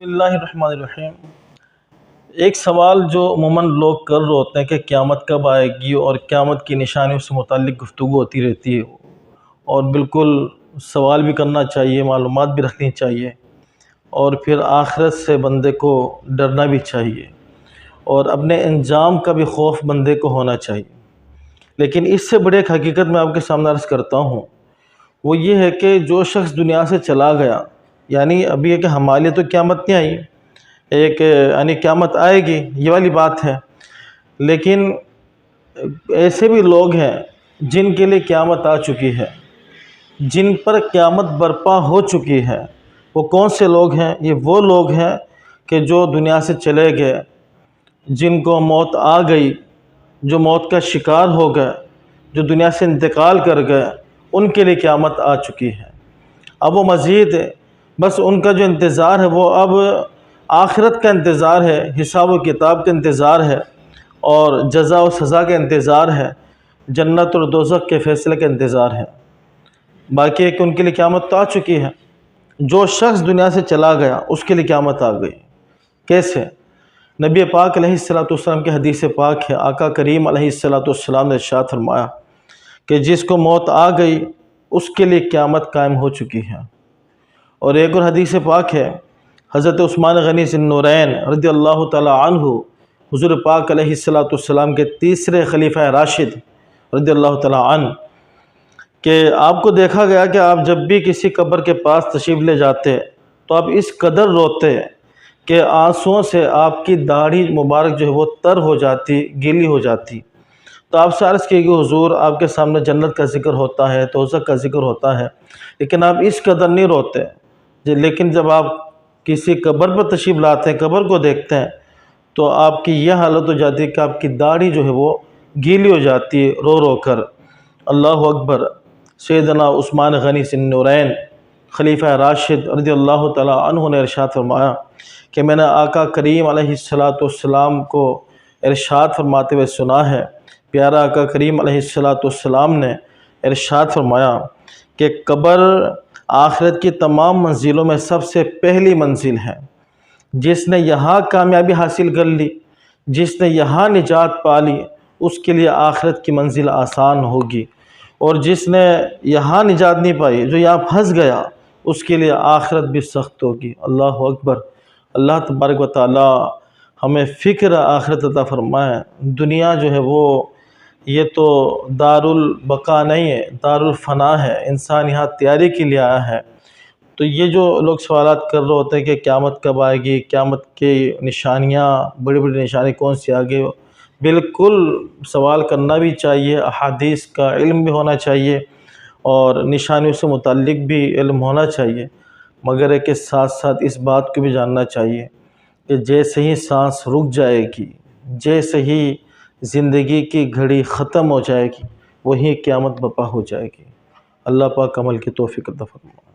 بسم اللہ الرحمن الرحیم۔ ایک سوال جو عموماً لوگ کر رہے ہوتے ہیں کہ قیامت کب آئے گی اور قیامت کی نشانیوں سے متعلق گفتگو ہوتی رہتی ہے، اور بالکل سوال بھی کرنا چاہیے، معلومات بھی رکھنی چاہیے، اور پھر آخرت سے بندے کو ڈرنا بھی چاہیے اور اپنے انجام کا بھی خوف بندے کو ہونا چاہیے۔ لیکن اس سے بڑی ایک حقیقت میں آپ کے سامنے عرض کرتا ہوں، وہ یہ ہے کہ جو شخص دنیا سے چلا گیا، یعنی ابھی ہے کہ ہمارے لیے تو قیامت نہیں آئی، یعنی قیامت آئے گی یہ والی بات ہے، لیکن ایسے بھی لوگ ہیں جن کے لیے قیامت آ چکی ہے، جن پر قیامت برپا ہو چکی ہے۔ وہ کون سے لوگ ہیں؟ یہ وہ لوگ ہیں کہ جو دنیا سے چلے گئے، جن کو موت آ گئی، جو موت کا شکار ہو گئے، جو دنیا سے انتقال کر گئے، ان کے لیے قیامت آ چکی ہے۔ اب وہ مزید بس ان کا جو انتظار ہے وہ اب آخرت کا انتظار ہے، حساب و کتاب کا انتظار ہے، اور جزا و سزا کا انتظار ہے، جنت اور دوزخ کے فیصلے کا انتظار ہے۔ باقی ہے کہ ان کے لیے قیامت تو آ چکی ہے۔ جو شخص دنیا سے چلا گیا اس کے لیے قیامت آ گئی۔ کیسے؟ نبی پاک علیہ السلام کی حدیث پاک ہے، آقا کریم علیہ السلام نے ارشاد فرمایا کہ جس کو موت آ گئی اس کے لیے قیامت قائم ہو چکی ہے۔ اور ایک اور حدیث پاک ہے، حضرت عثمان غنی ذی النورین رضی اللہ تعالی عنہ، حضور پاک علیہ السلام کے تیسرے خلیفہ راشد رضی اللہ تعالی عنہ، کہ آپ کو دیکھا گیا کہ آپ جب بھی کسی قبر کے پاس تشریف لے جاتے تو آپ اس قدر روتے کہ آنسوؤں سے آپ کی داڑھی مبارک جو ہے وہ تر ہو جاتی، گیلی ہو جاتی۔ تو آپ سے عرض کی کہ حضور آپ کے سامنے جنت کا ذکر ہوتا ہے، دوزخ کا ذکر ہوتا ہے، لیکن آپ اس قدر نہیں روتے۔ لیکن جب آپ کسی قبر پر تشریف لاتے ہیں، قبر کو دیکھتے ہیں، تو آپ کی یہ حالت ہو جاتی ہے کہ آپ کی داڑھی جو ہے وہ گیلی ہو جاتی ہے رو رو کر۔ اللہ اکبر۔ سیدنا عثمان غنی ذی النورین خلیفہ راشد رضی اللہ تعالی عنہ نے ارشاد فرمایا کہ میں نے آقا کریم علیہ السلام کو ارشاد فرماتے ہوئے سنا ہے، پیارا آقا کریم علیہ السلام نے ارشاد فرمایا کہ قبر آخرت کی تمام منزلوں میں سب سے پہلی منزل ہے۔ جس نے یہاں کامیابی حاصل کر لی، جس نے یہاں نجات پا لی، اس کے لیے آخرت کی منزل آسان ہوگی، اور جس نے یہاں نجات نہیں پائی، جو یہاں پھنس گیا، اس کے لیے آخرت بھی سخت ہوگی۔ اللہ اکبر۔ اللہ تبارک و تعالی ہمیں فکر آخرت عطا فرمائے۔ دنیا جو ہے وہ یہ تو دار البقا نہیں ہے، دار الفنا ہے۔ انسان یہاں تیاری کے لیے آیا ہے۔ تو یہ جو لوگ سوالات کر رہے ہوتے ہیں کہ قیامت کب آئے گی، قیامت کی نشانیاں، بڑی بڑی نشانی کون سی آگے، بالکل سوال کرنا بھی چاہیے، احادیث کا علم بھی ہونا چاہیے، اور نشانیوں سے متعلق بھی علم ہونا چاہیے، مگر ایک ساتھ ساتھ اس بات کو بھی جاننا چاہیے کہ جیسے ہی سانس رک جائے گی، جیسے ہی زندگی کی گھڑی ختم ہو جائے گی، وہیں قیامت برپا ہو جائے گی۔ اللہ پاک عمل کی توفیق عطا فرمائے۔